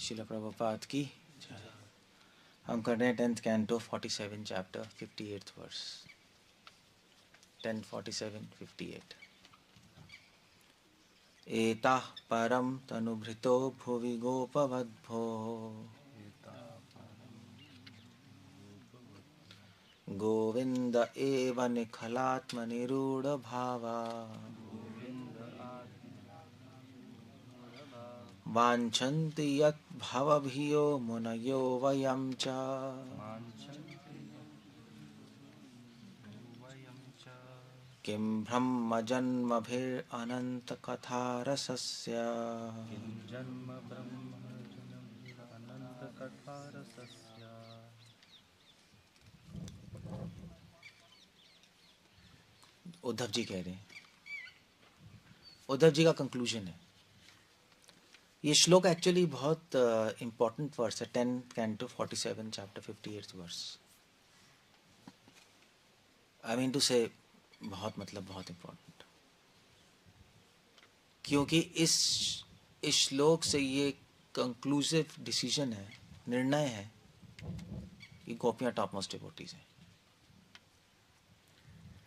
शिला प्रभुपाद की जय। हम कर रहे हैं 10th canto 47 chapter 58th verse 10:47-58। एताः परं तनुभृतो भुवि गोपवद्भो गोविन्द एव निखलात्मनिरूढभावा वाञ्छन्ति यत् भवभियो मुनयो वयं च किं ब्रह्मजन्मभिरनन्तकथारसस्य उद्धव जी कह रहे हैं, उद्धव जी का कंक्लूजन है। ये श्लोक एक्चुअली बहुत इम्पोर्टेंट वर्स है। 10 canto 47 chapter 58 verse. I mean to say बहुत बहुत इम्पोर्टेंट, क्योंकि इस श्लोक से ये कंक्लूसिव डिसीजन है, निर्णय है कि गोपियाँ टॉप मोस्ट डिवोटीज हैं।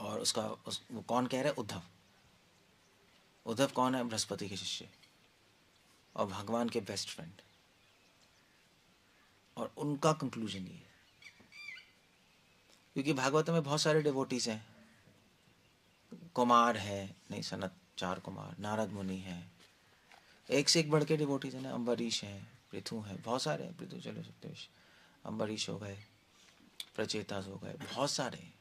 और वो कौन कह रहा है? उद्धव। उद्धव कौन है? बृहस्पति के शिष्य और भगवान के बेस्ट फ्रेंड। और उनका कंक्लूजन ये है, क्योंकि भागवत में बहुत सारे डिवोटीज हैं। कुमार है, नहीं सनत 4 कुमार, नारद मुनि है, एक से एक बढ़ के डिवोटीज है ना। अम्बरीश है, पृथु है, बहुत सारे हैं। पृथु चलो सत्यवेश, अम्बरीश हो गए, प्रचेतास हो गए, बहुत सारे हैं।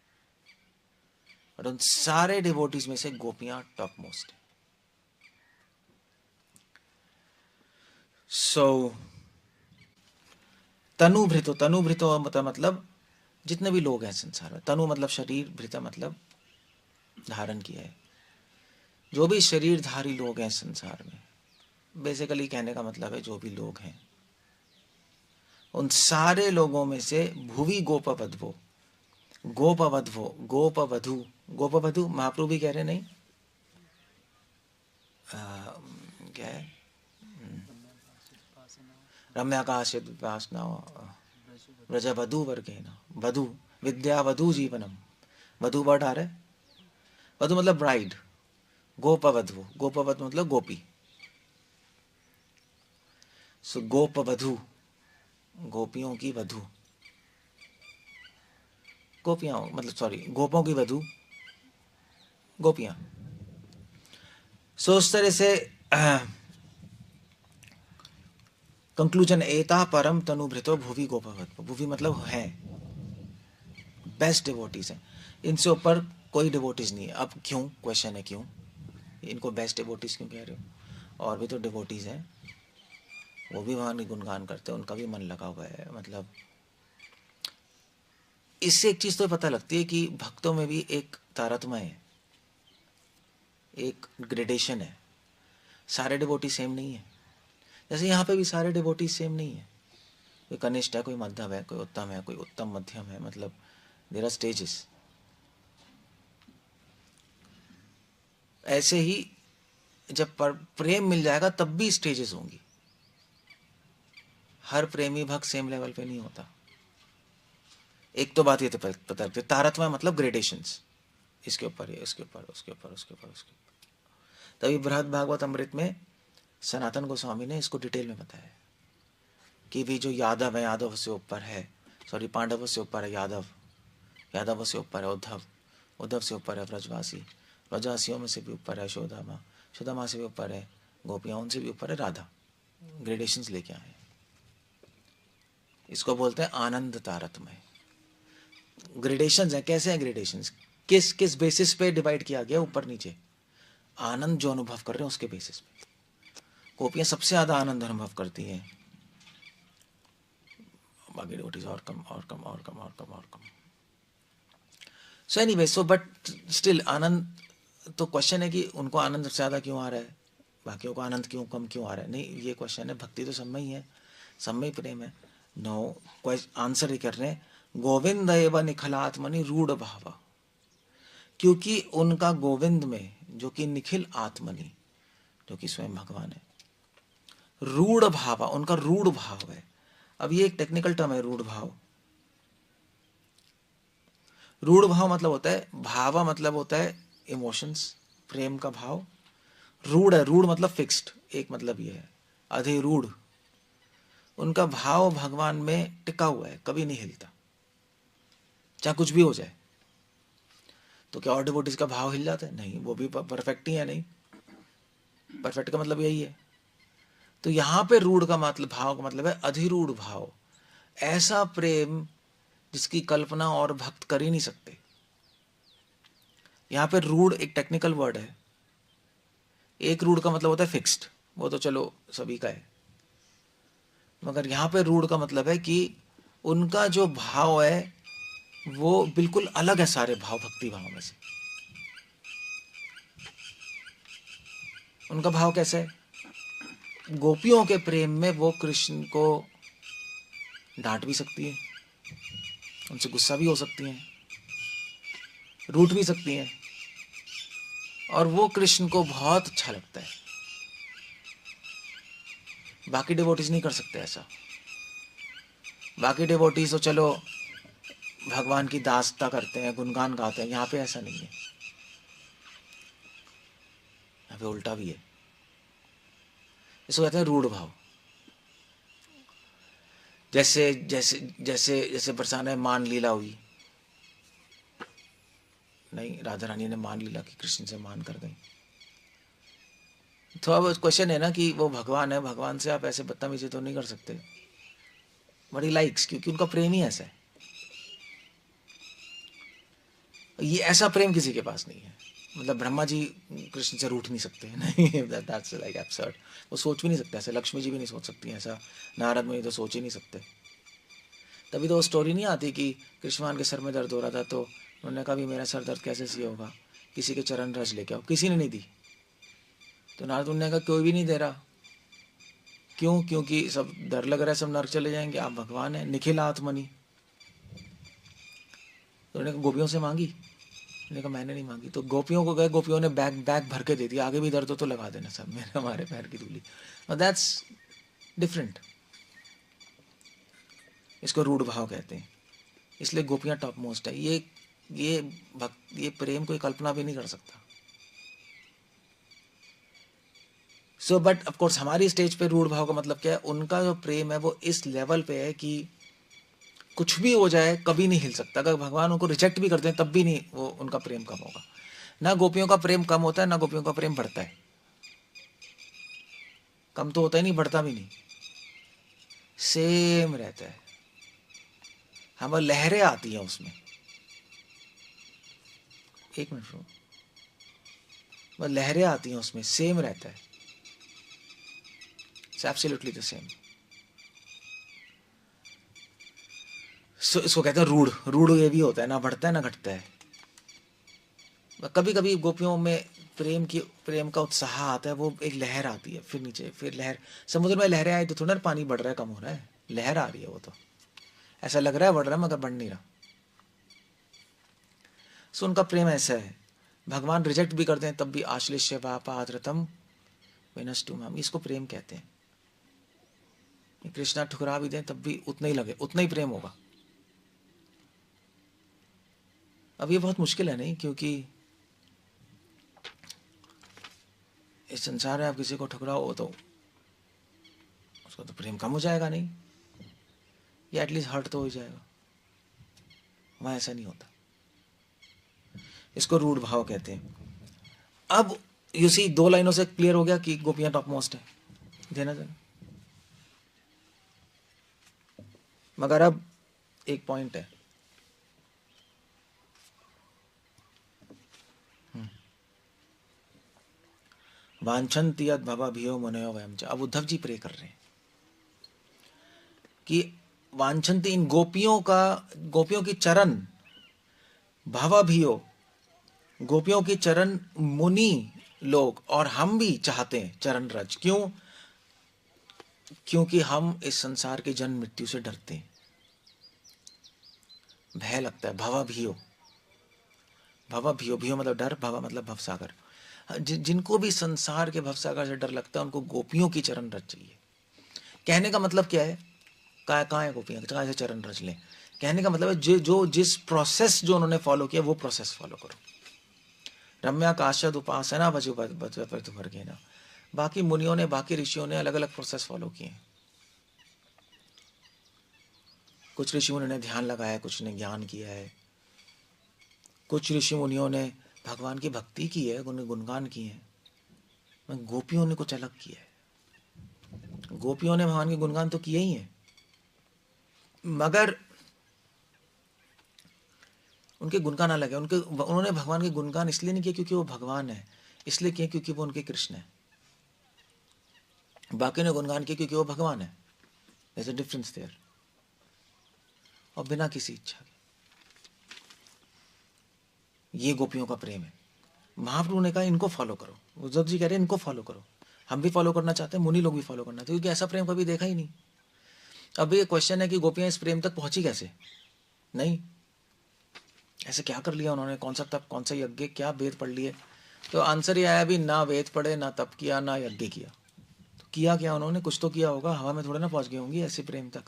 और उन सारे डिवोटीज में से गोपियां टॉप मोस्ट है। सो तनुभृतो मतलब जितने भी लोग हैं संसार में। तनु मतलब शरीर, भृता मतलब धारण किया है। जो भी शरीरधारी लोग हैं संसार में, बेसिकली कहने का मतलब है जो भी लोग हैं, उन सारे लोगों में से भुवि गोपवधो, गोपवधु महाप्रभु भी कह रहे नहीं, क्या है? रम्याकाशना व्रजवधु वर्गेण वधु विद्या वधु जीवनम। वधु वर्ड आ रहा है। वधु मतलब ब्राइड। गोपवधु, गोपवधु मतलब गोपी। सो गोपवधु, गोपियों की वधु। गोपियां मतलब सॉरी, गोपों की वधु गोपियां। सो उस तरह से कंक्लूजन एता परम तनुभृतो भुवि गोपवद्भो। भुवि मतलब है, बेस्ट डिवोटीज हैं। इनसे ऊपर कोई डिवोटीज नहीं है। अब क्यों? क्वेश्चन है क्यों इनको बेस्ट डिवोटीज क्यों कह रहे हो? और भी तो डिवोटीज हैं, वो भी भगवान की गुणगान करते हैं, उनका भी मन लगा हुआ है। मतलब इससे एक चीज तो पता लगती है कि भक्तों में भी एक तारतम्य है, एक ग्रेडेशन है। सारे डिवोटी सेम नहीं है। जैसे यहाँ पे भी सारे डिवोटी सेम नहीं है। कोई कनिष्ठ है, कोई मध्यम है, कोई उत्तम है, कोई उत्तम मध्यम है। मतलब देयर आर स्टेजेस। ऐसे ही जब प्रेम मिल जाएगा तब भी स्टेजेस होंगी। हर प्रेमी भक्त सेम लेवल पे नहीं होता। एक तो बात ये तो पता लगती है, तारतम्य मतलब ग्रेडेशंस। इसके ऊपर है, इसके ऊपर, उसके ऊपर, उसके ऊपर, उसके ऊपर। तभी बृहद भागवत अमृत में सनातन गोस्वामी ने इसको डिटेल में बताया कि भी जो यादव है, यादव से ऊपर है, सॉरी पांडवों से ऊपर है यादव, यादवों से ऊपर है उद्धव, उद्धव से ऊपर है व्रजवासी, व्रजवासियों में से भी ऊपर है यशोदामा, यशोदामा से भी ऊपर है गोपियाँ, उनसे भी ऊपर है राधा। ग्रेडेशंस लेके आए। इसको बोलते हैं आनंद तारतम्य। ग्रेडेशंस हैं। कैसे हैं ग्रेडेशंस? किस किस बेसिस पे डिवाइड किया गया? ऊपर नीचे। आनंद जो अनुभव कर रहे हैं उसके बेसिस पे। गोपियां सबसे ज्यादा आनंद अनुभव करती हैं, बाकी डिवोटीज और कम और कम और कम और कम और कम। So anyway, so but still Anand, तो क्वेश्चन है कि उनको आनंद सबसे ज्यादा क्यों आ रहा है, बाकियों को आनंद क्यों कम आ रहा है? नहीं, ये क्वेश्चन है। भक्ति तो सब में ही है, सब में ही प्रेम है। नो, आंसर ही कर रहे हैं, गोविंद एव निखलात्मनि रूढ़ भाव। क्योंकि उनका गोविंद में, जो कि निखिल आत्मनि, जो कि स्वयं भगवान है, रूढ़ भाव, उनका रूढ़ भाव है। अब ये एक टेक्निकल टर्म है, रूढ़ भाव। रूढ़ भाव मतलब होता है, भावा मतलब होता है इमोशंस, प्रेम का भाव। रूढ़ है, रूढ़ मतलब फिक्स्ड, एक मतलब ये है अधिरूढ़। उनका भाव भगवान में टिका हुआ है, कभी नहीं हिलता, चाहे कुछ भी हो जाए। तो क्या और डिवोटीज का भाव हिल जाता है? नहीं, वो भी परफेक्ट ही है। नहीं, परफेक्ट का मतलब यही है। तो यहां पे रूढ़ का मतलब, भाव का मतलब है अधिरूढ़ भाव, ऐसा प्रेम जिसकी कल्पना और भक्त कर ही नहीं सकते। यहां पे रूढ़ एक टेक्निकल वर्ड है। एक रूढ़ का मतलब होता है फिक्स्ड, वो तो चलो सभी का है, मगर यहां पे रूढ़ का मतलब है कि उनका जो भाव है वो बिल्कुल अलग है सारे भाव, भक्ति भाव में से। उनका भाव कैसा है? गोपियों के प्रेम में वो कृष्ण को डांट भी सकती है, उनसे गुस्सा भी हो सकती हैं, रूठ भी सकती हैं, और वो कृष्ण को बहुत अच्छा लगता है। बाकी डिवोटीज नहीं कर सकते ऐसा। बाकी डिवोटीज तो चलो भगवान की दासता करते हैं, गुणगान गाते हैं, यहाँ पे ऐसा नहीं है। यहाँ पे उल्टा भी है। इसको कहते हैं रूढ़ भाव। जैसे जैसे जैसे जैसे बरसाने में मान लीला हुई, नहीं, राधा रानी ने मान लीला की, कृष्ण से मान कर गई। तो अब क्वेश्चन है ना कि वो भगवान है, भगवान से आप ऐसे बदतमीजी तो नहीं कर सकते, बड़ी लाइक्स, क्योंकि उनका प्रेम ही ऐसा है। ये ऐसा प्रेम किसी के पास नहीं है। मतलब ब्रह्मा जी कृष्ण से रूठ नहीं सकते, नहीं, दैट्स लाइक एब्सर्ड। वो सोच भी नहीं सकते ऐसे, लक्ष्मी जी भी नहीं सोच सकती ऐसा, नारद मुनि तो सोच ही नहीं सकते। तभी तो वो स्टोरी नहीं आती कि कृष्ण भगवान के सर में दर्द हो रहा था तो उन्होंने कहा भी मेरा सर दर्द कैसे सी होगा, किसी के चरण रज लेके आओ, किसी ने नहीं दी। तो नारद मुनि ने कहा कोई भी नहीं दे रहा। क्यों? क्योंकि सब डर लग रहा है, सब नरक चले जाएंगे, आप भगवान है, निखिल आत्मनि। तो उन्होंने कहा गोपियों से मांगी? उन्होंने कहा मैंने नहीं मांगी। तो गोपियों को गए, गोपियों ने बैग बैग भर के दे दिया, आगे भी दर्द हो तो लगा देना सब, मेरे हमारे पैर की धूली। That's different. इसको रूढ़ भाव कहते हैं। इसलिए गोपियां टॉप मोस्ट है। ये प्रेम कोई कल्पना भी नहीं कर सकता। सो बट ऑफ कोर्स हमारी स्टेज पे रूढ़ भाव का मतलब क्या है? उनका जो प्रेम है वो इस लेवल पे है कि कुछ भी हो जाए कभी नहीं हिल सकता। अगर भगवान उनको रिजेक्ट भी करते हैं तब भी नहीं, वो उनका प्रेम कम होगा। ना गोपियों का प्रेम कम होता है, ना गोपियों का प्रेम बढ़ता है। कम तो होता ही नहीं, बढ़ता भी नहीं, सेम रहता है। हाँ, लहरें आती हैं उसमें। एक मिनट रुको, बस लहरें आती हैं उसमें, सेम रहता है, इट्स एब्सोल्युटली द सेम। इसको कहते हैं रूढ़। रूढ़ ये भी होता है, ना बढ़ता है ना घटता है। कभी कभी गोपियों में प्रेम का उत्साह आता है, वो एक लहर आती है, फिर नीचे, फिर लहर। समुद्र में लहरें आई तो थोड़ा पानी बढ़ रहा है, कम हो रहा है, लहर आ रही है। वो तो ऐसा लग रहा है बढ़ रहा है, मगर बढ़ नहीं रहा। सो उनका प्रेम ऐसा है, भगवान रिजेक्ट भी करते हैं तब भी आश्लिष्य वापाद्रतम विनष्टुम, हम इसको प्रेम कहते हैं। कृष्णा ठुकरा भी दें तब भी उतना ही लगे, उतना ही प्रेम होगा। अब ये बहुत मुश्किल है, नहीं? क्योंकि इस संसार में आप किसी को ठुकराओ तो उसका तो प्रेम कम हो जाएगा नहीं, या एटलीस्ट हर्ट तो हो जाएगा। वहां ऐसा नहीं होता। इसको रूढ़ भाव कहते हैं। अब यू सी, 2 लाइनों से क्लियर हो गया कि गोपियां टॉप मोस्ट है, देना जरा। मगर अब एक पॉइंट है, वांछन्ति यद् भवाभियो मुनयो वयं च। अब उद्धव जी प्रे कर रहे हैं कि वांछन्ति, इन गोपियों की चरण, भवाभियो, गोपियों की चरण मुनि लोग और हम भी चाहते हैं चरण रज। क्यों? क्योंकि हम इस संसार की जन्म मृत्यु से डरते हैं, भय लगता है। भवाभियो, भवाभियो, भियो मतलब डर, भवा मतलब भवसागर। जिनको भी संसार के भवसागर से डर लगता है उनको गोपियों की चरण रज चाहिए। कहने का मतलब क्या है, कहाँ है गोपियाँ, कहाँ से चरण रच लें। कहने का मतलब है जो जिस प्रोसेस जो उन्होंने फॉलो किया वो प्रोसेस फॉलो करो। रम्या काशद उपासना बचु वर्गे ना। बाकी मुनियों ने, बाकी ऋषियों ने अलग अलग प्रोसेस फॉलो किए। कुछ ऋषि मुनियों ने ध्यान लगाया, कुछ ने ज्ञान किया है, कुछ ऋषि मुनियों ने भगवान की भक्ति की है, उन्हें गुणगान किए हैं। गोपियों ने कुछ अलग किया है। गोपियों ने भगवान के गुणगान तो किए ही हैं, मगर उनके गुणगान अलग है। उन्होंने भगवान के गुणगान इसलिए नहीं किए क्योंकि वो भगवान है, इसलिए किए क्योंकि वो उनके कृष्ण है। बाकी ने गुणगान किए क्योंकि वो भगवान है। There is a difference there. और बिना किसी इच्छा के। ये गोपियों का प्रेम है। महाप्रभु ने कहा इनको फॉलो करो। उद्धव जी कह रहे हैं इनको फॉलो करो। हम भी फॉलो करना चाहते हैं, मुनि लोग भी फॉलो करना चाहते हैं, क्योंकि ऐसा प्रेम कभी देखा ही नहीं। अब ये क्वेश्चन है कि गोपियां इस प्रेम तक पहुंची कैसे? नहीं, ऐसे क्या कर लिया उन्होंने, कौन सा तप, कौन सा यज्ञ, क्या वेद पढ़ लिए? तो आंसर ये आया, भी ना वेद पढ़े, ना तप किया, ना यज्ञ किया। तो किया क्या उन्होंने? कुछ तो किया होगा, हवा में थोड़े ना पहुंच गई होंगी ऐसे प्रेम तक।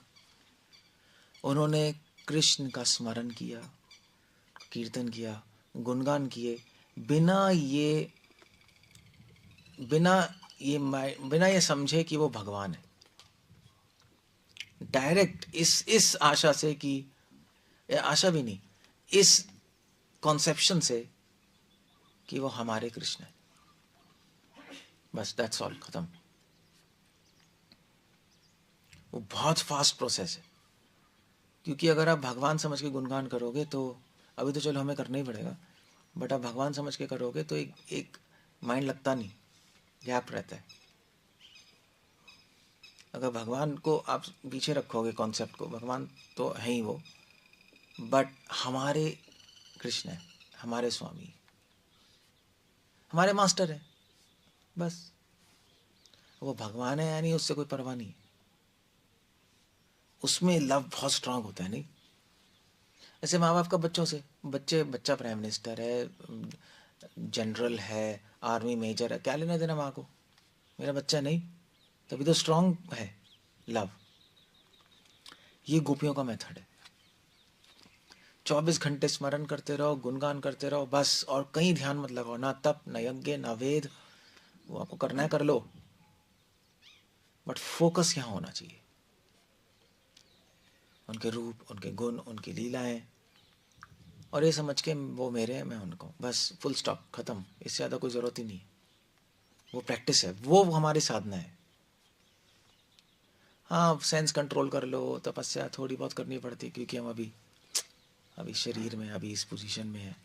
उन्होंने कृष्ण का स्मरण किया, कीर्तन किया, गुणगान किए, बिना ये समझे कि वो भगवान है। डायरेक्ट इस आशा से कि, आशा भी नहीं, इस कॉन्सेप्शन से कि वो हमारे कृष्ण है। बस दैट्स ऑल, खत्म। वो बहुत फास्ट प्रोसेस है, क्योंकि अगर आप भगवान समझ के गुणगान करोगे तो, अभी तो चलो हमें करना ही पड़ेगा, बट आप भगवान समझ के करोगे तो एक माइंड लगता नहीं, गैप रहता है। अगर भगवान को आप पीछे रखोगे कॉन्सेप्ट को, भगवान तो है ही वो, बट हमारे कृष्ण है, हमारे स्वामी, हमारे मास्टर है, बस। वो भगवान है यानी उससे कोई परवाह नहीं। उसमें लव बहुत स्ट्रांग होता है। नहीं ऐसे माँ बाप का बच्चों से, बच्चा प्राइम मिनिस्टर है, जनरल है, आर्मी मेजर है, क्या लेना देना माँ को? मेरा बच्चा नहीं, तभी तो स्ट्रांग है लव। ये गोपियों का मेथड है। 24 घंटे स्मरण करते रहो, गुणगान करते रहो, बस। और कहीं ध्यान मत लगाओ, ना तप, ना यज्ञ, ना वेद। वो आपको करना है कर लो, बट फोकस यहाँ होना चाहिए उनके रूप, उनके गुण, उनकी लीलाएं, और ये समझ के वो मेरे हैं, मैं उनको, बस फुल स्टॉप, खत्म। इससे ज़्यादा कोई ज़रूरत ही नहीं। वो प्रैक्टिस है, वो हमारी साधना है। हाँ, सेंस कंट्रोल कर लो, तपस्या थोड़ी बहुत करनी पड़ती है, क्योंकि हम अभी शरीर में, अभी इस पोजीशन में है।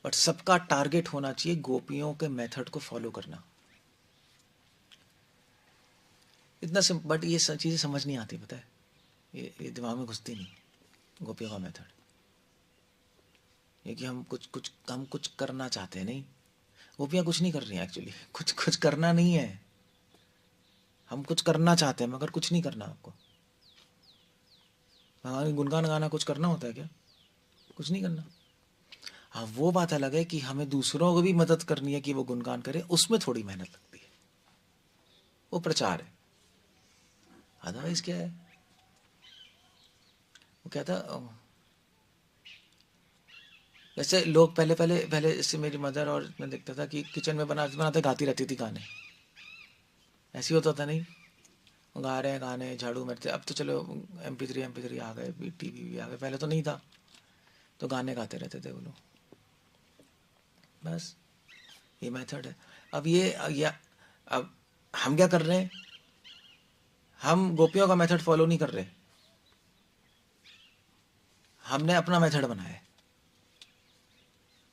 बट सबका टारगेट होना चाहिए गोपियों के मेथड को फॉलो करना। इतना सिंपल, बट ये चीज़ें समझ नहीं आती, पता है, ये दिमाग में घुसती नहीं, गोपियों का मेथड। ये कि हम कुछ करना चाहते हैं। नहीं, गोपियाँ कुछ नहीं कर रही हैं एक्चुअली, कुछ करना नहीं है। हम कुछ करना चाहते हैं, मगर कुछ नहीं करना आपको। भगवान की गुणगान गाना कुछ करना होता है क्या? कुछ नहीं करना। हाँ, वो बात अलग है कि हमें दूसरों को भी मदद करनी है कि वो गुणगान करे, उसमें थोड़ी मेहनत लगती है, वो प्रचार है। अदरवाइज क्या है, वो क्या था, जैसे लोग पहले जैसे मेरी मदर और मैं देखता था कि किचन में बनाते गाती रहती थी गाने। ऐसे ही होता था। नहीं, गा रहे हैं गाने, झाड़ू मारते। अब तो चलो MP3 आ गए, टीवी भी आ गए, पहले तो नहीं था, तो गाने गाते रहते थे वो लोग। बस ये मेथड है। अब हम क्या कर रहे हैं? हम गोपियों का मेथड फॉलो नहीं कर रहे, हमने अपना मेथड बनाया है।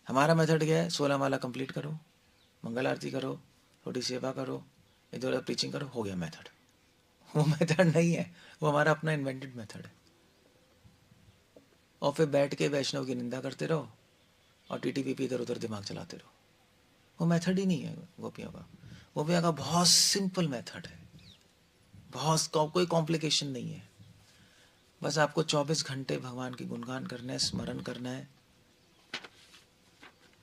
हमारा मेथड क्या है? 16 माला कंप्लीट करो, मंगल आरती करो, थोड़ी सेवा करो, इधर उधर प्रीचिंग करो, हो गया मेथड। वो मेथड नहीं है, वो हमारा अपना इन्वेंटेड मेथड है। और फिर बैठ के वैष्णव की निंदा करते रहो और TTP इधर उधर दिमाग चलाते रहो। वो मेथड ही नहीं है गोपियों का। गोपियों का बहुत सिंपल मेथड है, कोई कॉम्प्लिकेशन नहीं है। बस आपको 24 घंटे भगवान की गुणगान करना है, स्मरण करना है,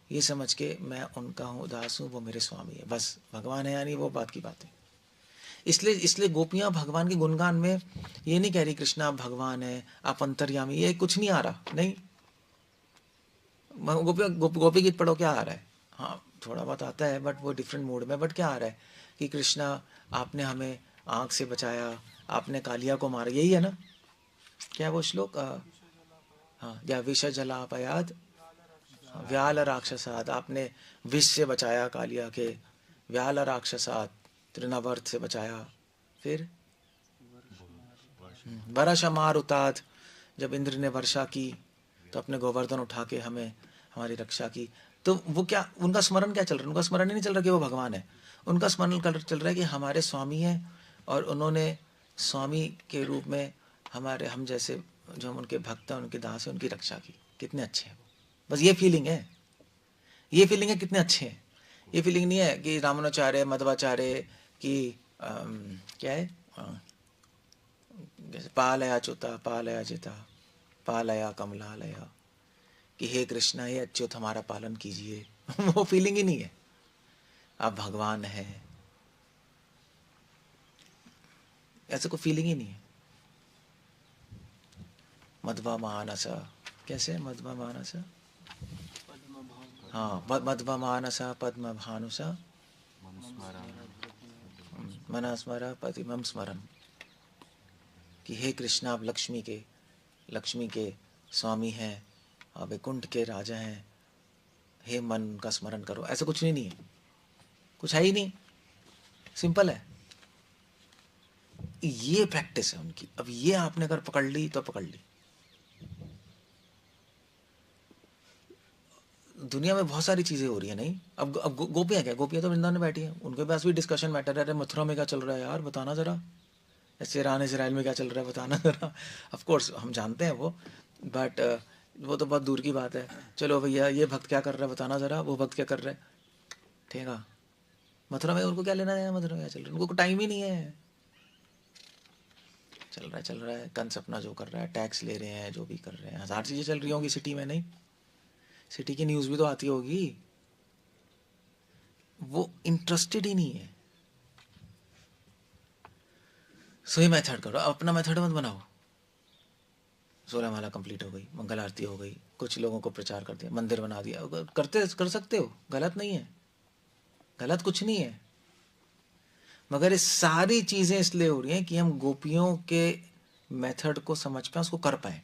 ये समझ के मैं उनका हूँ, दास हूँ, वो मेरे स्वामी है। बस भगवान है यानी वो बात की बात है। इसलिए इसलिए गोपियां भगवान के गुणगान में ये नहीं कह रही कृष्णा आप भगवान है, आप अंतर्यामी, ये कुछ नहीं आ रहा, नहीं। गोपी गीत पढ़ो, क्या आ रहा है? हाँ थोड़ा बहुत आता है, बट वो डिफरेंट मूड में। बट क्या आ रहा है कि कृष्णा आपने हमें आँख से बचाया, आपने कालिया को मारा, यही है ना? क्या वो श्लोक? हाँ, या विष जलापयाद व्याल राक्षसात, आपने विष से बचाया कालिया के, व्याल राक्षसात तृणावर्त से बचाया। फिर वर्षा मारुतात, जब इंद्र ने वर्षा की तो अपने गोवर्धन उठा के हमें हमारी रक्षा की। तो वो क्या, उनका स्मरण क्या चल रहा है? उनका स्मरण ही नहीं चल रहा कि वो भगवान है, उनका स्मरण चल रहा है कि हमारे स्वामी हैं, और उन्होंने स्वामी के रूप में हमारे, हम जैसे जो हम उनके भक्त हैं, उनके दास हैं, उनकी रक्षा की। कितने अच्छे हैं वो, बस ये फीलिंग है, ये फीलिंग है कितने अच्छे हैं। ये फीलिंग नहीं है कि रामानुचार्य मध्वाचार्य की क्या है, जैसे पालया च्युता पालया चिता पालया कमलालया, कि हे कृष्णा हे अच्युत हमारा पालन कीजिए। वो फीलिंग ही नहीं है, आप भगवान हैं, ऐसे कोई फीलिंग ही नहीं है। मध्वा मानस, कैसे मध्वा मानस? हाँ, मध्वा मानस पद्म भानुस मना स्मर पतिमम स्मरन, कि हे कृष्णा आप लक्ष्मी के स्वामी हैं, आप वैकुंठ के राजा हैं, हे मन का स्मरण करो। ऐसा कुछ नहीं है, कुछ है ही नहीं, सिंपल है। ये प्रैक्टिस है उनकी। अब ये आपने अगर पकड़ ली तो पकड़ ली। दुनिया में बहुत सारी चीजें हो रही है, नहीं? अब गोपियां क्या, गोपियां तो वृंदावन में बैठी हैं, उनके पास भी डिस्कशन मैटर है। अरे मथुरा में क्या चल रहा है यार, बताना जरा। ऐसे ईरान इसराइल में क्या चल रहा है, बताना जरा। ऑफ कोर्स हम जानते हैं वो, बट वो तो बहुत दूर की बात है। चलो भैया ये भक्त क्या कर रहा है, बताना जरा, वो भक्त क्या कर रहा है, ठीक है। मथुरा में उनको क्या लेना है, मथुरा में क्या चल रहा है, उनको टाइम ही नहीं है। चल रहा है कंस अपना जो कर रहा है, टैक्स ले रहे हैं, जो भी कर रहे हैं, हजार चीजें चल रही होंगी सिटी में, नहीं? सिटी की न्यूज भी तो आती होगी। वो इंटरेस्टेड ही नहीं है। सही मेथड करो, अपना मेथड मत बनाओ। 16 माला कंप्लीट हो गई, मंगल आरती हो गई, कुछ लोगों को प्रचार कर दिया, मंदिर बना दिया, कर सकते हो, गलत नहीं है, गलत कुछ नहीं है। मगर ये सारी चीजें इसलिए हो रही हैं कि हम गोपियों के मेथड को समझ पाए, उसको कर पाए।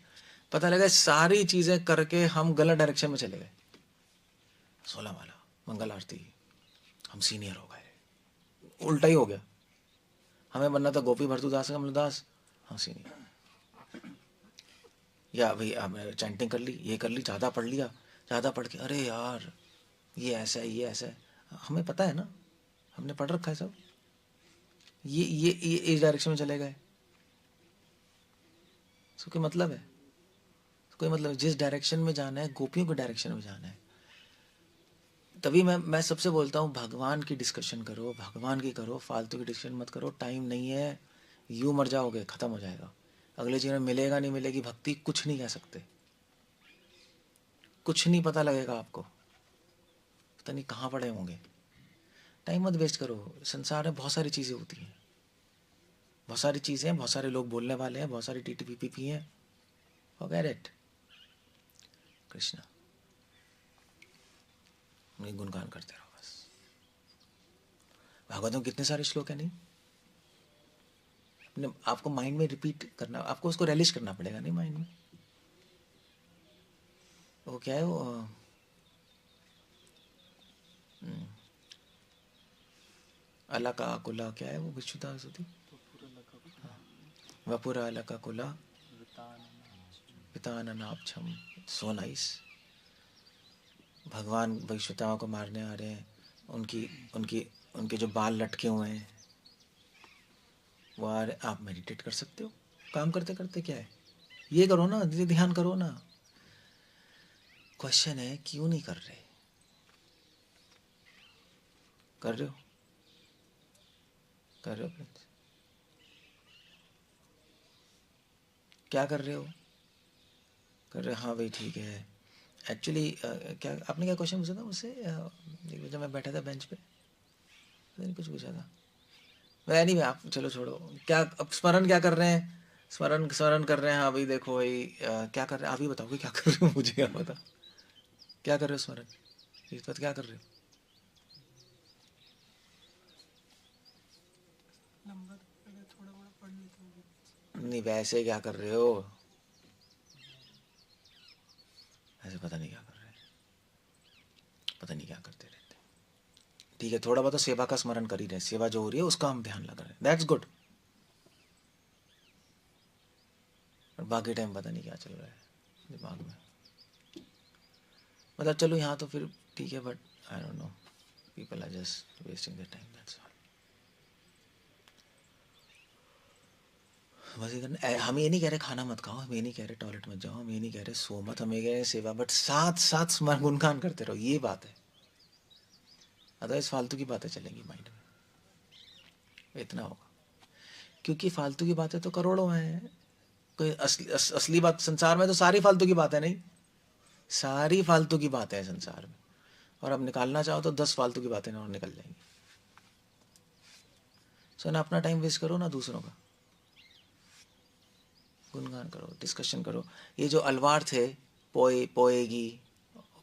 पता लगा सारी चीजें करके हम गलत डायरेक्शन में चले गए। 16 माला, मंगल आरती, हम सीनियर हो गए, उल्टा ही हो गया। हमें बनना था गोपी भरतुदास कमलदास, हम सीनियर। या भाई हमने चैंटिंग कर ली, ये कर ली, ज़्यादा पढ़ लिया, ज़्यादा पढ़ के अरे यार ये ऐसा है, ये ऐसा है। हमें पता है ना, हमने पढ़ रखा है सब। ये इस डायरेक्शन में चले गए, इसको कोई मतलब है? कोई मतलब, जिस डायरेक्शन में जाना है, गोपियों के डायरेक्शन में जाना है। तभी मैं सबसे बोलता हूँ, भगवान की डिस्कशन करो, भगवान की करो, फालतू की डिस्कशन मत करो। टाइम नहीं है, यूँ मर जाओगे, ख़त्म हो जाएगा। अगले जीवन में मिलेगा नहीं मिलेगी भक्ति, कुछ नहीं कह सकते, कुछ नहीं पता लगेगा आपको, पता नहीं कहाँ पड़े होंगे। टाइम मत वेस्ट करो। संसार में बहुत सारी चीज़ें होती हैं, बहुत सारी चीज़ें हैं, बहुत सारे लोग बोलने वाले हैं, बहुत सारी टीटीपीपी हैं। Forget it. कृष्णा उनके गुणगान करते रहो बस। भागवत में कितने सारे श्लोक हैं, नहीं? अपने आपको माइंड में रिपीट करना, आपको उसको रिलीज करना पड़ेगा, नहीं माइंड में। वो क्या है, वो अलका कुला, क्या है वो, विश्वता सुधी वपुरा अलका कुला पिताननाभम। So nice. भगवान वैश्वताओं को मारने आ रहे हैं, उनकी उनकी उनके जो बाल लटके हुए हैं वो आ रहे। आप मेडिटेट कर सकते हो काम करते करते, क्या है, ये करो ना, ध्यान करो ना। क्वेश्चन है क्यों नहीं कर रहे? कर रहे हो, कर रहे हो फ्रेंड्स? क्या कर रहे हो? कर रहे हो, हाँ भाई ठीक है। एक्चुअली क्या आपने क्या क्वेश्चन पूछा था मुझसे, जब मैं बैठा था बेंच पे, पता नहीं कुछ पूछा था। नहीं आप चलो छोड़ो, क्या अब स्मरण क्या कर रहे हैं, स्मरण स्मरण कर रहे हैं। अभी देखो भाई क्या कर रहे हैं, अभी बताओ कि क्या कर रहे हो, मुझे क्या पता क्या कर रहे हो स्मरण, इस बात क्या कर रहे हो? नहीं वैसे क्या कर रहे हो, ऐसे पता नहीं क्या कर रहे हैं, पता नहीं क्या करते रहते। ठीक है, थोड़ा बहुत तो सेवा का स्मरण कर ही रहे, सेवा जो हो रही है उसका हम ध्यान लगा रहे हैं, दैट्स गुड। और बाकी टाइम पता नहीं क्या चल रहा है दिमाग में, मतलब चलो यहाँ तो फिर ठीक है, but I don't know, people are just wasting their time, that's all. बस हम ये नहीं कह रहे खाना मत खाओ, हम ये नहीं कह रहे टॉयलेट मत जाओ, हम ये नहीं कह रहे सो मत, हम ये कह रहे सेवा, बट साथ साथ स्मरण गुणगान करते रहो, ये बात है। अदरवाइज फालतू की बातें चलेंगी माइंड में, इतना होगा। क्योंकि फालतू की बातें तो करोड़ों हैं, कोई असली बात संसार में तो सारी फालतू की बात है, नहीं सारी फालतू की बातें हैं संसार में, और अब निकालना चाहो तो 10 फालतू की बातें और निकल जाएंगी। सो ना अपना टाइम वेस्ट करो ना दूसरों का, गुणगान करो, डिस्कशन करो। ये जो अलवार थे, पोएगी,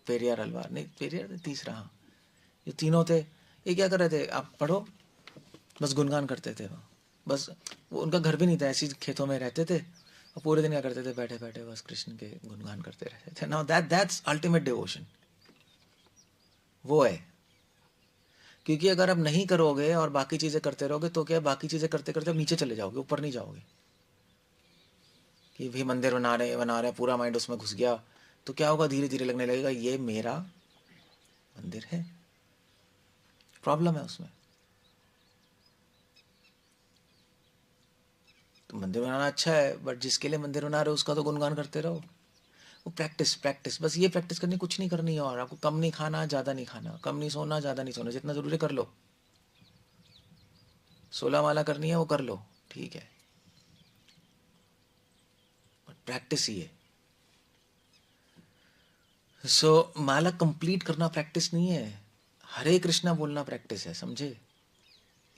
पेरियार अलवार नहीं, पेरियार तीसरा, हाँ, ये तीनों थे, ये क्या कर रहे थे, आप पढ़ो, बस गुणगान करते थे वो, बस वो उनका घर भी नहीं था, ऐसी खेतों में रहते थे और पूरे दिन क्या करते थे, बैठे बैठे बस कृष्ण के गुणगान करते रहते थे। नाउ दैट्स अल्टीमेट डिवोशन, वो है। क्योंकि अगर आप नहीं करोगे और बाकी चीज़ें करते रहोगे तो क्या, बाकी चीज़ें करते करते आप नीचे चले जाओगे, ऊपर नहीं जाओगे। कि भी मंदिर बना रहे हैं, पूरा माइंड उसमें घुस गया, तो क्या होगा, धीरे धीरे लगने लगेगा ये मेरा मंदिर है, प्रॉब्लम है उसमें। तो मंदिर बनाना अच्छा है, बट जिसके लिए मंदिर बना रहे हो उसका तो गुणगान करते रहो। वो प्रैक्टिस प्रैक्टिस, बस ये प्रैक्टिस करनी, कुछ नहीं करनी है। और आपको कम नहीं खाना, ज़्यादा नहीं खाना, कम नहीं सोना, ज़्यादा नहीं सोना, जितना ज़रूरी कर लो। 16 माला करनी है वो कर लो, ठीक है, बट प्रैक्टिस ही है। सो माला कंप्लीट करना प्रैक्टिस नहीं है, हरे कृष्णा बोलना प्रैक्टिस है, समझे?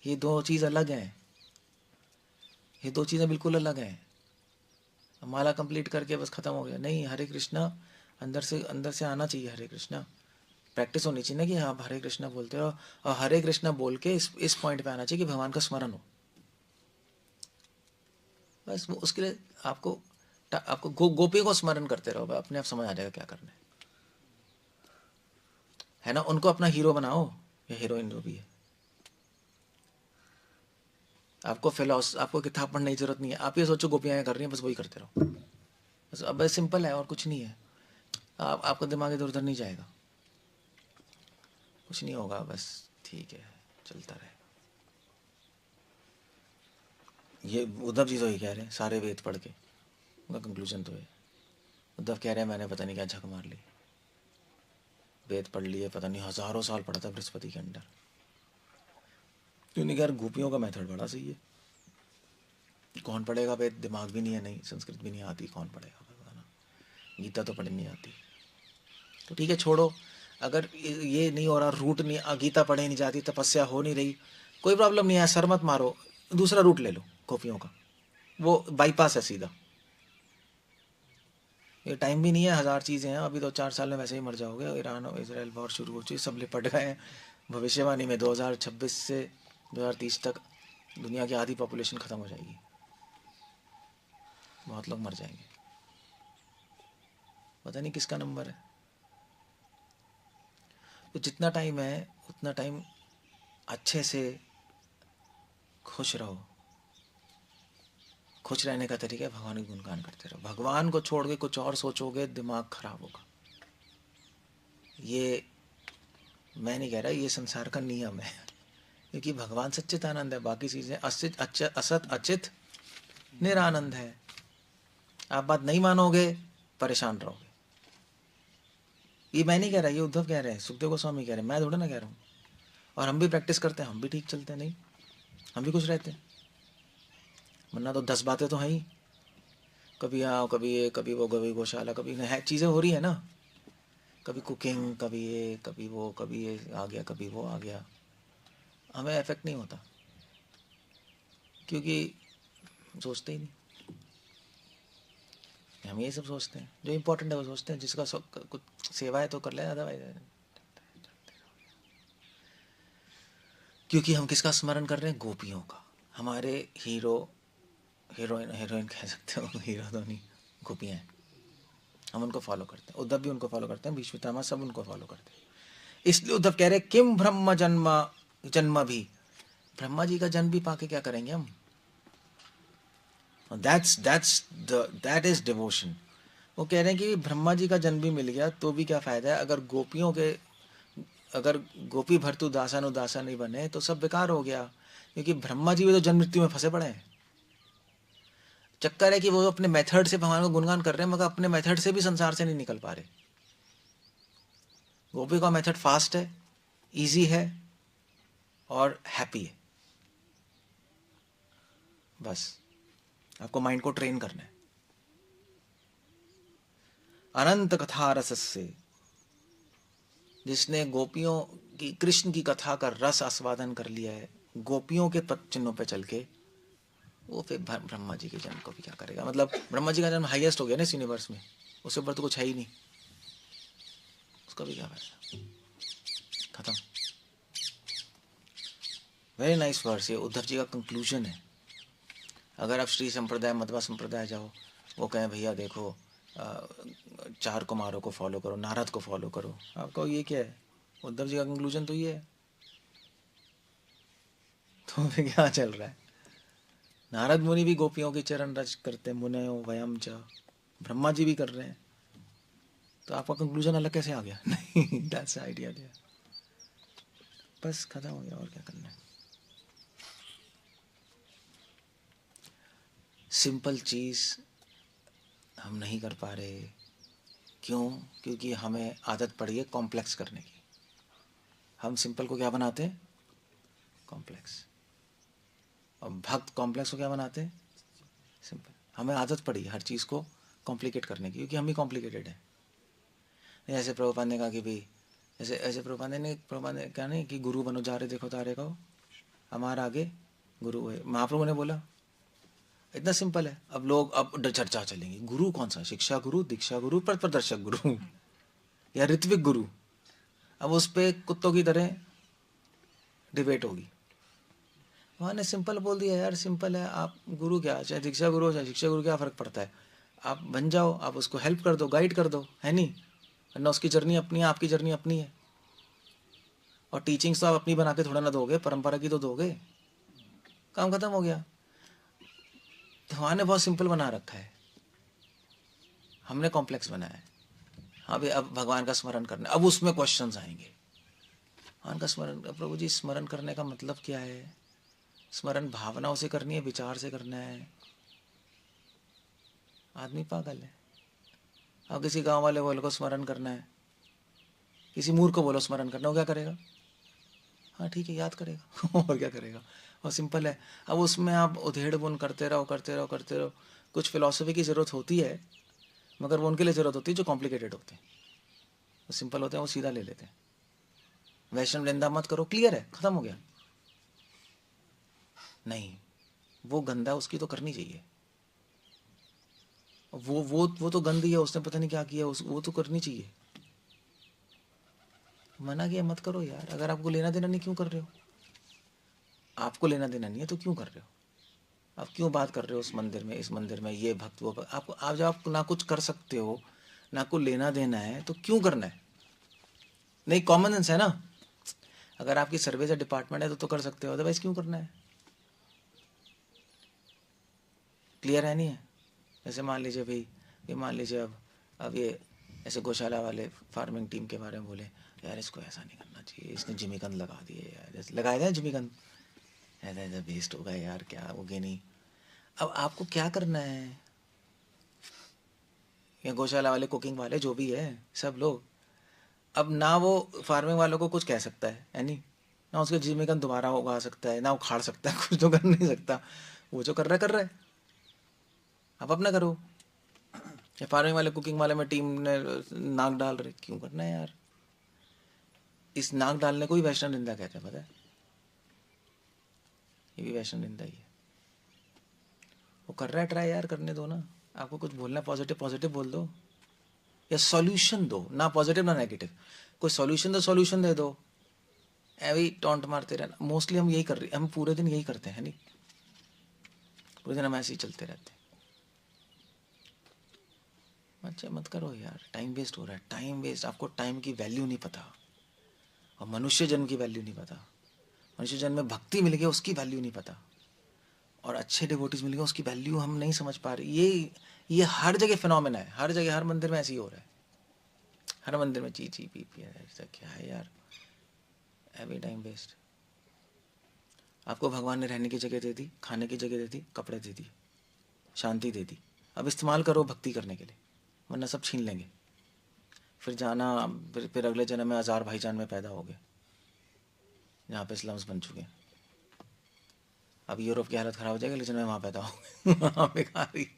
ये दो चीज़ अलग हैं, ये दो चीज़ें बिल्कुल अलग हैं। माला कंप्लीट करके बस ख़त्म हो गया, नहीं, हरे कृष्णा अंदर से आना चाहिए, हरे कृष्णा प्रैक्टिस होनी चाहिए ना, कि आप हरे कृष्णा बोलते हो, और हरे कृष्णा बोल के इस पॉइंट पे आना चाहिए कि भगवान का स्मरण हो। बस वो उसके लिए आपको गोपियों को स्मरण करते रहो, अपने आप समझ आ जाएगा क्या करना है ना। उनको अपना हीरो बनाओ, या हीरोइन जो भी है। आपको किताब पढ़ने की जरूरत नहीं है, आप ये सोचो गोपियाँ कर रही हैं, बस वही करते रहो, बस। अब सिंपल है और कुछ नहीं है। आपका दिमाग इधर उधर नहीं जाएगा, कुछ नहीं होगा, बस ठीक है, चलता रहेगा। ये उद्धव जी तो ही कह रहे हैं, सारे वेद पढ़ के उनका कंक्लूजन तो है। उद्धव कह रहे हैं मैंने पता नहीं क्या झक मार ली, वेद पढ़ लिए, पता नहीं हज़ारों साल पढ़ा था बृहस्पति के अंडर। क्यों नहीं, यार गोपियों का मेथड बड़ा सही है, कौन पढ़ेगा वेद, दिमाग भी नहीं है, नहीं संस्कृत भी नहीं आती, कौन पढ़ेगा बताना, गीता तो पढ़नी नहीं आती, तो ठीक है छोड़ो। अगर ये नहीं हो रहा, रूट नहीं, गीता पढ़े नहीं जाती, तपस्या हो नहीं रही, कोई प्रॉब्लम नहीं है, सर मत मारो, दूसरा रूट ले लो गोपियों का, वो बाईपास है सीधा। ये टाइम भी नहीं है, 1000 चीज़ें हैं, अभी तो 4 साल में वैसे ही मर जाओगे, ईरान और इसराइल वॉर शुरू हो चुकी, सब लिपट गए हैं। भविष्यवाणी में 2026 से 2030 तक दुनिया की आधी पॉपुलेशन ख़त्म हो जाएगी, बहुत लोग मर जाएंगे, पता नहीं किसका नंबर है। तो जितना टाइम है उतना टाइम अच्छे से खुश रहो। खुश रहने का तरीका है भगवान की गुणगान करते रहो, भगवान को छोड़ के कुछ और सोचोगे दिमाग खराब होगा। ये मैं नहीं कह रहा, ये संसार का नियम है, क्योंकि भगवान सच्चिदानंद है, बाकी चीज़ें असत अचित निरानंद है। आप बात नहीं मानोगे, परेशान रहोगे। ये मैं नहीं कह रहा, ये उद्धव कह रहे हैं, सुखदेव गोस्वामी कह रहे हैं, मैं थोड़ा ना कह रहा हूँ। और हम भी प्रैक्टिस करते हैं, हम भी ठीक चलते हैं, नहीं हम भी खुश रहते हैं, वरना तो 10 बातें तो हैं ही, कभी यहाँ कभी ये, कभी वो, कभी गौशाला, कभी है, चीज़ें हो रही है ना, कभी कुकिंग, कभी ये कभी वो, कभी ये आ गया, कभी वो आ गया, हमें इफेक्ट नहीं होता। क्योंकि सोचते ही नहीं। हम ये सब सोचते हैं, जो इम्पोर्टेंट है वो सोचते हैं, जिसका कुछ सेवा है तो कर ले, अदरवाइज। क्योंकि हम किसका स्मरण कर रहे हैं? गोपियों का। हमारे हीरो, हीरोइन कह सकते हो, हीरो तो नहीं, गोपियाँ हैं, हम उनको फॉलो करते हैं। उद्धव भी उनको फॉलो करते हैं, भीष्म पितामह सब उनको फॉलो करते हैं। इसलिए उद्धव कह रहे किम ब्रह्म जन्म जन्म भी, ब्रह्मा जी का जन्म भी पाके क्या करेंगे हम? That is devotion. वो कह रहे हैं कि ब्रह्मा जी का जन्म भी मिल गया तो भी क्या फायदा है, अगर गोपी भर्तु दासानुदासा नहीं बने तो सब बेकार हो गया। क्योंकि ब्रह्मा जी भी तो जन्म मृत्यु में फंसे पड़े हैं। चक्कर है कि वो अपने मेथड से भगवान को गुणगान कर रहे हैं, मगर अपने मेथड से भी संसार से नहीं निकल पा रहे। गोपी का मेथड फास्ट है, इजी है और हैप्पी है। बस आपको माइंड को ट्रेन करना है। अनंत कथा रस से, जिसने गोपियों की, कृष्ण की कथा का रस आस्वादन कर लिया है गोपियों के पद चिन्हों पे चल के, वो फिर ब्रह्मा जी के जन्म को भी क्या करेगा? मतलब ब्रह्मा जी का जन्म हाईएस्ट हो गया ना इस यूनिवर्स में, उससे ऊपर तो कुछ है ही नहीं, उसका भी क्या फायदा? खत्म। वेरी नाइस वर्स, ये उद्धव जी का कंक्लूजन है। अगर आप श्री संप्रदाय, मध्वा संप्रदाय जाओ, वो कहें भैया देखो 4 कुमारों को फॉलो करो, नारद को फॉलो करो, आपको ये क्या है? उद्धव जी का कंक्लूजन तो ये है। तो फिर क्या चल रहा है? नारद मुनि भी गोपियों के चरण रज करते, मुनयो वयम च, ब्रह्मा जी भी कर रहे हैं, तो आपका कंक्लूजन अलग कैसे आ गया? नहीं, दैट्स आइडिया दिया, बस खत्म हो गया, और क्या करना है। सिंपल चीज़ हम नहीं कर पा रहे, क्यों? क्योंकि हमें आदत पड़ी है कॉम्प्लेक्स करने की। हम सिंपल को क्या बनाते हैं? कॉम्प्लेक्स। और भक्त कॉम्प्लेक्स को क्या बनाते हैं? सिंपल। हमें आदत पड़ी हर चीज़ को कॉम्प्लिकेट करने की, क्योंकि हम ही कॉम्प्लिकेटेड हैं। ऐसे प्रभुपाद ने कहा कि भाई, ऐसे प्रभुपाद ने कहा नहीं कि गुरु बनो, जा रहे देखो तारे को, हमारा आगे गुरु है। महाप्रभु ने बोला इतना सिंपल है। अब लोग अब चर्चा चलेंगी, गुरु कौन सा? शिक्षा गुरु, दीक्षा गुरु, पथ प्रदर्शक गुरु या ऋत्विक गुरु। अब उस पर कुत्तों की तरह डिबेट होगी। वहाँ ने सिंपल बोल दिया, यार सिंपल है, आप गुरु क्या, चाहे दीक्षा गुरु हो चाहे शिक्षा गुरु, क्या फ़र्क पड़ता है? आप बन जाओ, आप उसको हेल्प कर दो, गाइड कर दो, है नहीं? वरना उसकी जर्नी अपनी है, आपकी जर्नी अपनी है। और टीचिंग्स तो आप अपनी बना के थोड़ा ना दोगे, परंपरा की तो दोगे। काम खत्म हो गया। तो वहाँ ने बहुत सिंपल बना रखा है, हमने कॉम्प्लेक्स बनाया है। हाँ भाई, अब भगवान का स्मरण करना, अब उसमें क्वेश्चंस आएंगे। भगवान का स्मरण, प्रभु जी स्मरण करने का मतलब क्या है? स्मरण भावनाओं से करनी है, विचार से करना है? आदमी पागल है। अब किसी गांव वाले बोले को स्मरण करना है, किसी मूर्ख को बोलो स्मरण करना, वो क्या करेगा? हाँ ठीक है, याद करेगा और क्या करेगा? और सिंपल है। अब उसमें आप उधेड़ बुन करते रहो करते रहो करते रहो। कुछ फिलॉसफी की ज़रूरत होती है, मगर वो उनके लिए ज़रूरत होती है जो कॉम्प्लिकेटेड होते हैं। वो सिंपल होते हैं, वो सीधा ले लेते हैं। वैष्णव निंदा मत करो, क्लियर है, ख़त्म हो गया। नहीं, वो गंदा, उसकी तो करनी चाहिए। वो तो गंदी है, उसने पता नहीं क्या किया, वो तो करनी चाहिए। मना किया मत करो यार। अगर आपको लेना देना नहीं, क्यों कर रहे हो? आपको लेना देना नहीं है तो क्यों कर रहे हो? आप क्यों बात कर रहे हो उस मंदिर में, इस मंदिर में, ये भक्त वो भक्त? आपको, आप जब आप ना कुछ कर सकते हो, ना को लेना देना है, तो क्यों करना है? नहीं, कॉमन सेंस है ना। अगर आपकी सर्विस या डिपार्टमेंट है तो कर सकते हो, अदरवाइज क्यों करना है? क्लियर है नहीं है? जैसे मान लीजिए भाई, ये मान लीजिए अब ये ऐसे गौशाला वाले फार्मिंग टीम के बारे में बोले, यार इसको ऐसा नहीं करना चाहिए, इसने जिमीकंद लगा दिए यार, जैसे लगाया जाए जिमीकंद, ऐसा ऐसा वेस्ट होगा यार, क्या होगे नहीं। अब आपको क्या करना है? या गौशाला वाले, कुकिंग वाले, जो भी है सब लोग, अब ना वो फार्मिंग वालों को कुछ कह सकता है नहीं? ना उसके जिमीकंद दोबारा उगा सकता है, ना उखाड़ सकता है, कुछ तो कर नहीं सकता। वो जो कर रहा है, आप अपना करो। या फार्मिंग वाले, कुकिंग वाले में टीम ने नाक डाल रहे, क्यों करना है यार? इस नाक डालने को ही वैष्णव निंदा कहते हैं, पता है? ये भी वैष्णव निंदा ही है। वो कर रहा है ट्राई, यार करने दो ना। आपको कुछ बोलना है पॉजिटिव, पॉजिटिव बोल दो, या सॉल्यूशन दो, ना पॉजिटिव ना नेगेटिव, कोई सॉल्यूशन दो, सॉल्यूशन दे दो। ऐवी टॉन्ट मारते रहना, मोस्टली हम यही कर रहे हैं, हम पूरे दिन यही करते हैं, नहीं पूरे दिन हम ऐसे ही चलते रहते हैं। अच्छा मत करो यार, टाइम वेस्ट हो रहा है, टाइम वेस्ट। आपको टाइम की वैल्यू नहीं पता, और मनुष्य जन्म की वैल्यू नहीं पता। मनुष्य जन्म में भक्ति मिल गई, उसकी वैल्यू नहीं पता, और अच्छे डिवोटीज मिल गए, उसकी वैल्यू हम नहीं समझ पा रहे। ये हर जगह फिनोमेना है, हर जगह, हर मंदिर में ऐसे ही हो रहा है। हर मंदिर में ची ची पी पी ऐसा क्या है यार, एवरी टाइम वेस्ट। आपको भगवान ने रहने की जगह दे दी, खाने की जगह दे दी, कपड़े दे दिए, शांति दे दी। अब इस्तेमाल करो भक्ति करने के लिए, वरना सब छीन लेंगे। फिर जाना, फिर अगले जन्म में हजार भाईजान में पैदा हो गए, जहाँ पे स्लम्स बन चुके हैं। अब यूरोप की हालत ख़राब हो जाएगी, लेकिन मैं वहाँ पैदा हो वहाँ भिखारी,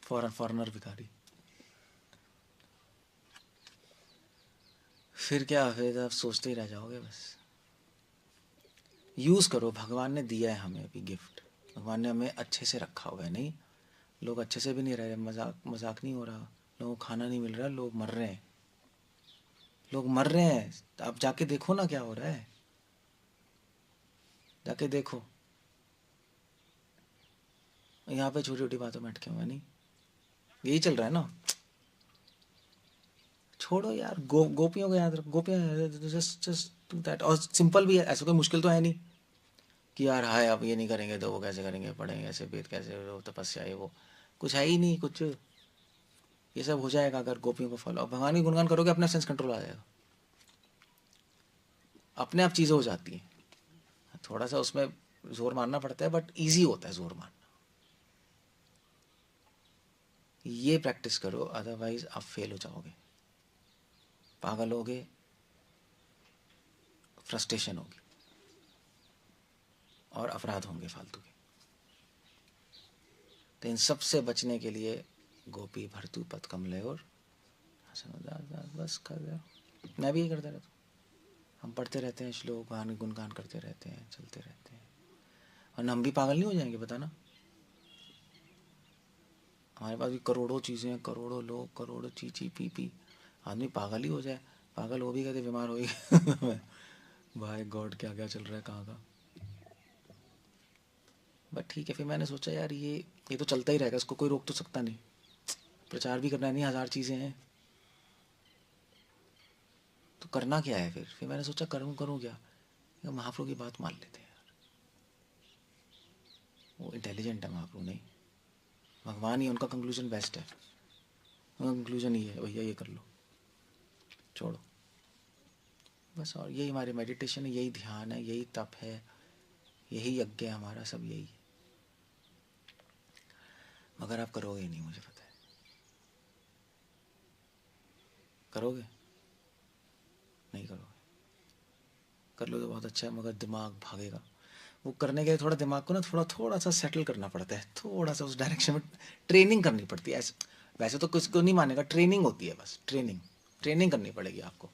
फॉरनर भिखारी। फिर क्या, फिर आप सोचते ही रह जाओगे बस। यूज़ करो, भगवान ने दिया है हमें अभी गिफ्ट, भगवान ने हमें अच्छे से रखा हुआ है। नहीं, लोग अच्छे से भी नहीं रह रहे, मजाक मजाक नहीं हो रहा, लोगों को खाना नहीं मिल रहा, लोग मर रहे हैं, लोग मर रहे हैं। आप जाके देखो ना क्या हो रहा है, जाके देखो। यहाँ पे छोटी छोटी बातों में अटके हुए, नहीं यही चल रहा है ना। छोड़ो यार, गोपियों को याद रखो, गोपियाँ, जस्ट जस्ट डू दैट। और सिंपल भी है, ऐसा कोई मुश्किल तो है नहीं कि यार हाय अब ये नहीं करेंगे तो वो कैसे करेंगे, पढ़ेंगे ऐसे, वेद कैसे, वो तपस्या है, वो कुछ है ही नहीं कुछ। ये सब हो जाएगा अगर गोपियों को फॉलो। भगवान की गुणगान करोगे, अपना सेंस कंट्रोल आ जाएगा, अपने आप चीज़ें हो जाती हैं। थोड़ा सा उसमें जोर मारना पड़ता है, बट ईजी होता है जोर मारना। ये प्रैक्टिस करो, अदरवाइज आप फेल हो जाओगे, पागल होगे, फ्रस्ट्रेशन होगी, और अपराध होंगे फालतू के। तो इन सब से बचने के लिए गोपी भरतु पद कमले और बस कर दो। मैं भी यही करता रहता हूँ, हम पढ़ते रहते हैं श्लोक, गान गुणगान करते रहते हैं, चलते रहते हैं, और हम भी पागल नहीं हो जाएंगे, बताना। हमारे पास भी करोड़ों चीज़ें हैं, करोड़ों लोग, करोड़ों ची पी पी, आदमी पागल ही हो जाए। पागल हो भी गए थे, बीमार हो ही गए भाई गॉड, क्या क्या चल रहा है कहाँ का। बट ठीक है, फिर मैंने सोचा यार ये तो चलता ही रहेगा, इसको कोई रोक तो सकता नहीं, प्रचार भी करना है, नहीं हजार चीज़ें हैं, तो करना क्या है। फिर मैंने सोचा करूँ क्या, महाप्रभु की बात मान लेते हैं यार, वो इंटेलिजेंट है महाप्रभु, नहीं भगवान ही, उनका कंक्लूजन बेस्ट है। उनका कंक्लूजन ही है, भैया ये कर लो, छोड़ो बस। और यही हमारी मेडिटेशन है, यही ध्यान है, यही तप है, यही यज्ञ है हमारा, सब यही है। मगर आप करोगे नहीं, मुझे पता है, करोगे नहीं, करोगे। कर लो तो बहुत अच्छा है, मगर दिमाग भागेगा। वो करने के लिए थोड़ा दिमाग को ना थोड़ा सा सेटल करना पड़ता है, थोड़ा सा उस डायरेक्शन में ट्रेनिंग करनी पड़ती है। ऐसे वैसे तो किसी को नहीं मानेगा, ट्रेनिंग होती है बस, ट्रेनिंग करनी पड़ेगी आपको।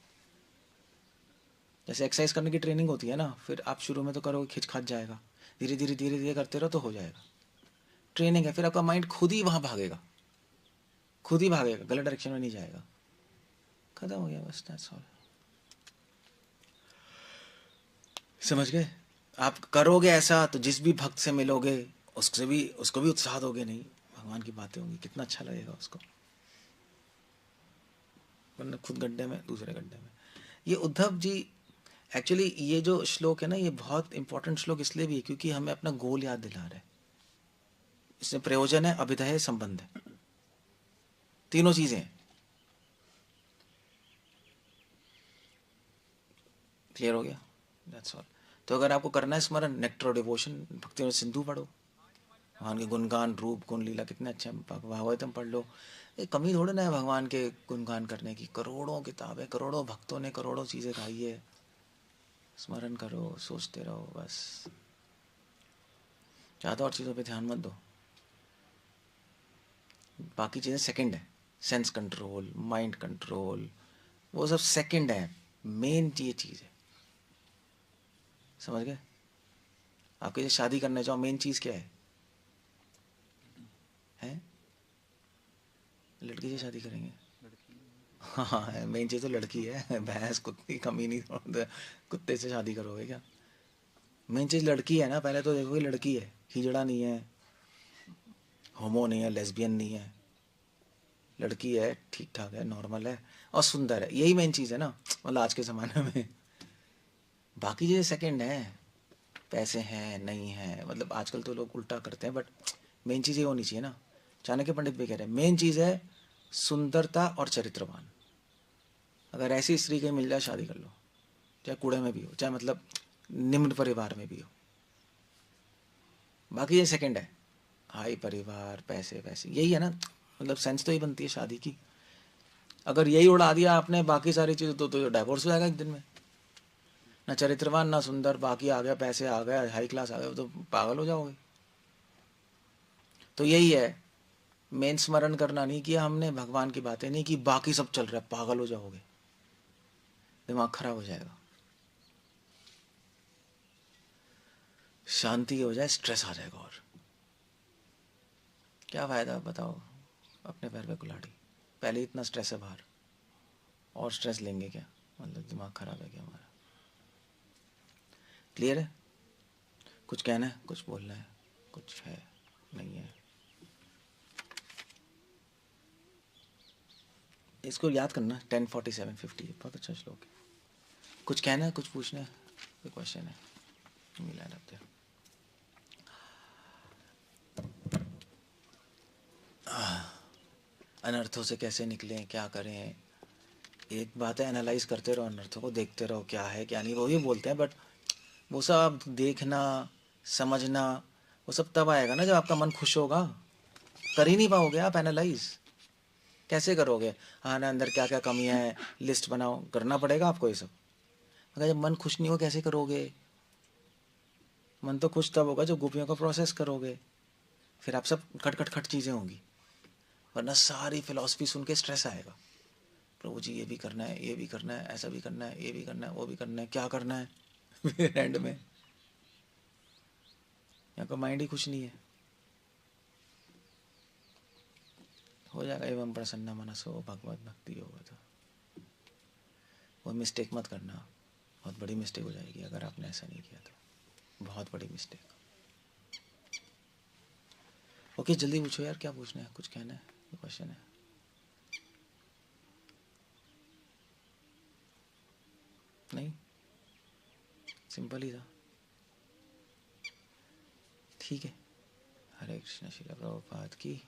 जैसे एक्सरसाइज करने की ट्रेनिंग होती है ना, फिर आप शुरू में तो करोगे, खिंच खाच जाएगा, धीरे धीरे धीरे धीरे करते रहो तो हो जाएगा। ट्रेनिंग है, फिर आपका माइंड खुद ही वहाँ भागेगा, खुद ही भागेगा, गलत डायरेक्शन में नहीं जाएगा। खत्म हो गया बस, दैट्स ऑल। समझ गए। आप करोगे ऐसा तो जिस भी भक्त से मिलोगे उसको भी उत्साह दोगे, नहीं भगवान की बातें होंगी, कितना अच्छा लगेगा उसको। वरना खुद गड्ढे में, दूसरे गड्ढे में। ये उद्धव जी, एक्चुअली ये जो श्लोक है ना, ये बहुत इंपॉर्टेंट श्लोक इसलिए भी है क्योंकि हमें अपना गोल याद दिला रहा है। इसमें प्रयोजन है, अभिधेय, संबंध है, तीनों चीजें। क्लियर हो गया, दैट्स ऑल। तो अगर आपको करना है स्मरण, नेक्टर डिवोशन, भक्ति में सिंधु पढ़ो, भगवान के गुणगान, रूप गुण लीला कितने अच्छे हैं, भागवतम पढ़ लो। ये कमी थोड़ी ना है भगवान के गुणगान करने की, करोड़ों किताबें, करोड़ों भक्तों ने करोड़ों चीज़ें गाई है। स्मरण करो, सोचते रहो बस, ज़्यादा और चीज़ों पे ध्यान मत दो। बाकी चीज़ें सेकंड है, सेंस कंट्रोल, माइंड कंट्रोल, वो सब सेकंड है, मेन ये चीज़ है। समझ गए। आपके लिए शादी करने जाओ, मेन चीज़ क्या है, लड़की से शादी करेंगे। हाँ, मेन चीज़ तो लड़की है। भैंस कुत्ती कमी नहीं, तो कुत्ते से शादी करोगे क्या? मेन चीज़ लड़की है ना, पहले तो देखोगे लड़की है, हिजड़ा नहीं है, होमो नहीं है, लेस्बियन नहीं है, लड़की है, ठीक ठाक है, नॉर्मल है और सुंदर है। यही मेन चीज़ है ना, मतलब आज के ज़माने में। बाकी चीज़ें सेकंड है, पैसे हैं नहीं है, मतलब आजकल तो लोग उल्टा करते हैं, बट मेन चीज़ ये होनी चाहिए ना। चाणक्य पंडित भी कह रहे हैं मेन चीज़ है सुंदरता और चरित्रवान। अगर ऐसी स्त्री कहीं मिल जाए, शादी कर लो, चाहे कूड़े में भी हो, चाहे मतलब निम्न परिवार में भी हो। बाकी ये सेकंड है, हाई परिवार, पैसे पैसे, यही है ना, मतलब सेंस तो ही बनती है शादी की। अगर यही उड़ा दिया आपने बाकी सारी चीज़ें, तो डाइवोर्स हो जाएगा एक दिन में। ना चरित्रवान ना सुंदर, बाकी आ गया, पैसे आ गया, हाई क्लास आ गया, तो पागल हो जाओगे। तो यही है, मेन स्मरण करना नहीं किया हमने, भगवान की बातें नहीं की, बाकी सब चल रहा है, पागल हो जाओगे, दिमाग खराब हो जाएगा। शांति हो जाए, स्ट्रेस आ जाएगा। और क्या फायदा बताओ, अपने पैर पे कुल्हाड़ी, पहले इतना स्ट्रेस है बाहर, और स्ट्रेस लेंगे क्या? मतलब दिमाग खराब है क्या हमारा? क्लियर है? कुछ कहना है, कुछ बोलना है, कुछ है नहीं है? इसको याद करना, 10:47:50, बहुत अच्छा श्लोक है। कुछ कहना है, कुछ पूछना है, कोई क्वेश्चन है? मिला रहते हैं। अनर्थों से कैसे निकलें, क्या करें? एक बात है, एनालाइज करते रहो, अनर्थों को देखते रहो, क्या है क्या नहीं, वो ही बोलते हैं, बट वो सब देखना, समझना, वो सब तब आएगा ना जब आपका मन खुश होगा। कर ही नहीं पाओगे आप एनालाइज, कैसे करोगे? हाँ ना, अंदर क्या क्या कमियां हैं, लिस्ट बनाओ, करना पड़ेगा आपको ये सब। अगर जब मन खुश नहीं हो कैसे करोगे? मन तो खुश तब होगा जब गोपियों का प्रोसेस करोगे, फिर आप सब खट खट खट चीज़ें होंगी, वरना सारी फिलॉसफी सुन के स्ट्रेस आएगा। प्रभु जी ये भी करना है, ये भी करना है, ऐसा भी करना है, ये भी करना है, वो भी करना है, क्या करना है? फिर एंड में यहाँ का माइंड ही खुश नहीं है। हो जाएगा, एवं प्रसन्न मनसो भगवत भक्ति होगा तो। वो मिस्टेक मत करना, बहुत बड़ी मिस्टेक हो जाएगी अगर आपने ऐसा नहीं किया तो, बहुत बड़ी मिस्टेक। ओके, जल्दी पूछो यार, क्या पूछना है, कुछ कहना है, क्वेश्चन है? नहीं, सिंपल ही था। ठीक है, हरे कृष्ण, श्रील प्रभुपाद की